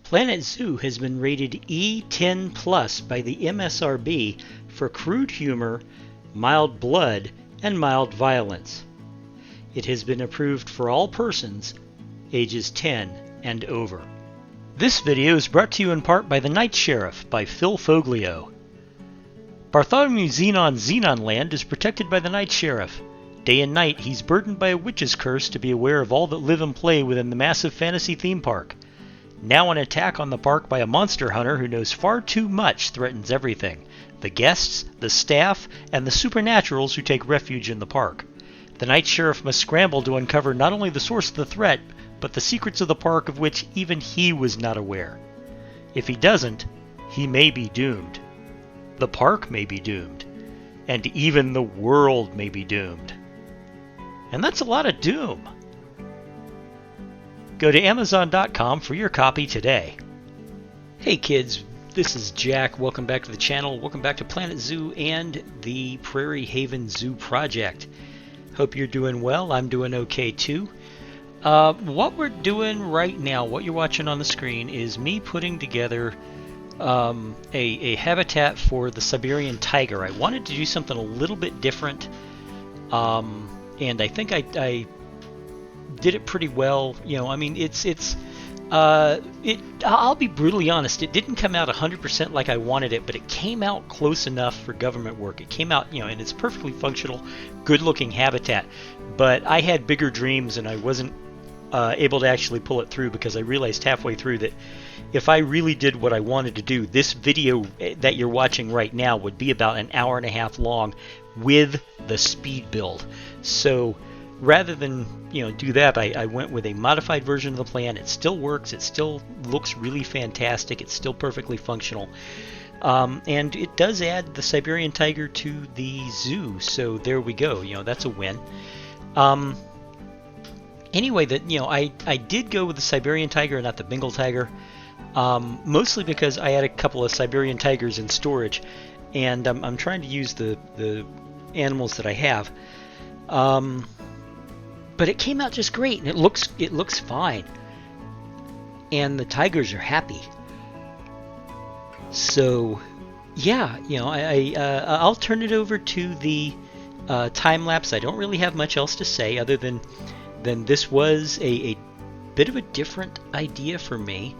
Planet Zoo has been rated E10 Plus by the MSRB for crude humor, mild blood, and mild violence. It has been approved for all persons ages 10 and over. This video is brought to you in part by The Night Sheriff by Phil Foglio. Bartholomew Xenon's Xenonland is protected by the Night Sheriff. Day and night, he's burdened by a witch's curse to be aware of all that live and play within the massive fantasy theme park. Now an attack on the park by a monster hunter who knows far too much threatens everything: the guests, the staff, and the supernaturals who take refuge in the park. The Night Sheriff must scramble to uncover not only the source of the threat, but the secrets of the park of which even he was not aware. If he doesn't, he may be doomed. The park may be doomed. And even the world may be doomed. And that's a lot of doom. Go to Amazon.com for your copy today. Hey kids, this is Jack. Welcome back to the channel. Welcome back to Planet Zoo and the Prairie Haven Zoo Project. Hope you're doing well. I'm doing okay too. What we're doing right now, what you're watching on the screen, is me putting together a habitat for the Siberian tiger. I wanted to do something a little bit different, and I think I did it pretty well. You know, I mean, I'll be brutally honest, it didn't come out 100% like I wanted it, but it came out close enough for government work. It came out, you know, and it's perfectly functional, good-looking habitat. But I had bigger dreams, and I wasn't able to actually pull it through because I realized halfway through that if I really did what I wanted to do, this video that you're watching right now would be about an hour and a half long with the speed build. So rather than, you know, do that, I went with a modified version of the plan. It still works. It still looks really fantastic. It's still perfectly functional. And it does add the Siberian tiger to the zoo. So there we go. You know, that's a win. Anyway, I did go with the Siberian tiger and not the Bengal tiger. Mostly because I had a couple of Siberian tigers in storage, and I'm trying to use the animals that I have. But it came out just great, and it looks fine, and the tigers are happy. So, yeah, you know, I'll turn it over to the time lapse. I don't really have much else to say other than this was a bit of a different idea for me,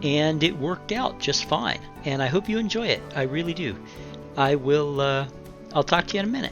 and it worked out just fine. And I hope you enjoy it. I really do. I'll talk to you in a minute.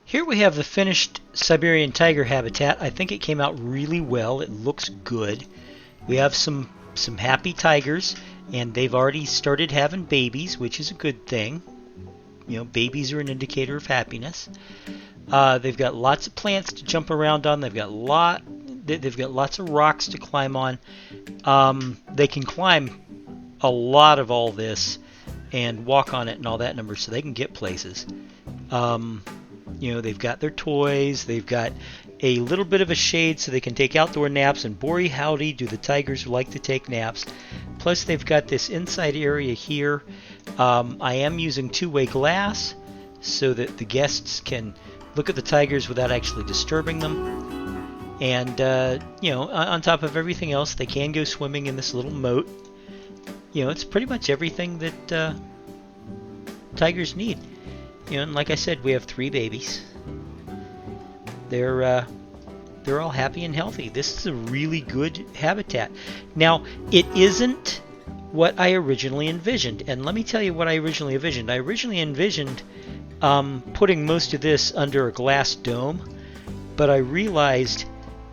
Here we have the finished Siberian tiger habitat. I think it came out really well. It looks good. We have some happy tigers, and they've already started having babies, which is a good thing. You know, babies are an indicator of happiness. They've got lots of plants to jump around on. They've got lots of rocks to climb on. They can climb a lot of all this and walk on it and all that number, so they can get places. You know, they've got their toys. They've got a little bit of a shade so they can take outdoor naps, and boy howdy do the tigers like to take naps. Plus they've got this inside area here. I am using two-way glass so that the guests can look at the tigers without actually disturbing them. And you know, on top of everything else, they can go swimming in this little moat. You know, it's pretty much everything that tigers need. You know, and like I said, we have 3 babies. They're all happy and healthy. This is a really good habitat. Now, it isn't what I originally envisioned, and let me tell you what I originally envisioned. I originally envisioned putting most of this under a glass dome, but I realized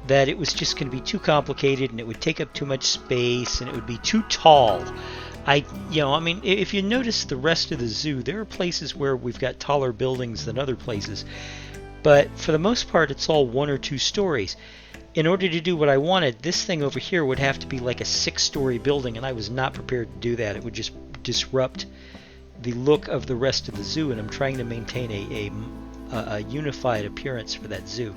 that it was just going to be too complicated, and it would take up too much space, and it would be too tall. I mean, if you notice the rest of the zoo, there are places where we've got taller buildings than other places, but for the most part, it's all 1 or 2 stories. In order to do what I wanted, this thing over here would have to be like a 6-story building, and I was not prepared to do that. It would just disrupt the look of the rest of the zoo, and I'm trying to maintain a unified appearance for that zoo.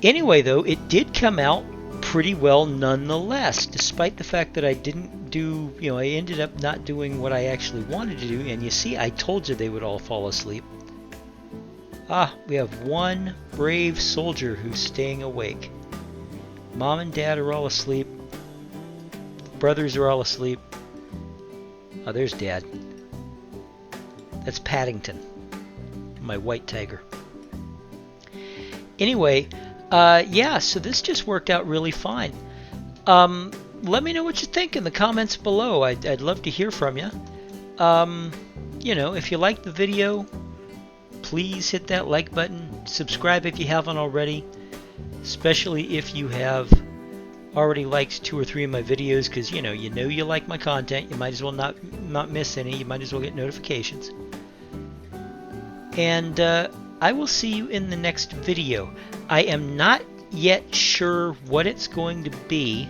Anyway, though, it did come out pretty well nonetheless, despite the fact that I didn't do, you know, I ended up not doing what I actually wanted to do. And you see, I told you they would all fall asleep. We have one brave soldier who's staying awake. Mom and Dad are all asleep. Brothers are all asleep. Oh, there's Dad. That's Paddington, my white tiger. Anyway, yeah, so this just worked out really fine. Let me know what you think in the comments below. I'd love to hear from you. You know, if you liked the video, please hit that like button. Subscribe if you haven't already, especially if you have already liked 2 or 3 of my videos, because you know you like my content. You might as well not miss any. You might as well get notifications. And I will see you in the next video. I am not yet sure what it's going to be,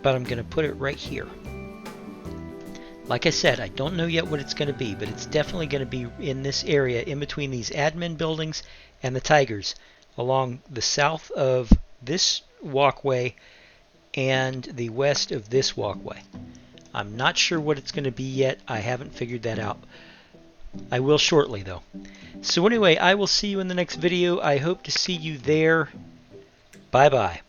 but I'm going to put it right here. Like I said, I don't know yet what it's going to be, but it's definitely going to be in this area, in between these admin buildings and the tigers, along the south of this walkway and the west of this walkway. I'm not sure what it's going to be yet. I haven't figured that out. I will shortly, though. So anyway, I will see you in the next video. I hope to see you there. Bye-bye.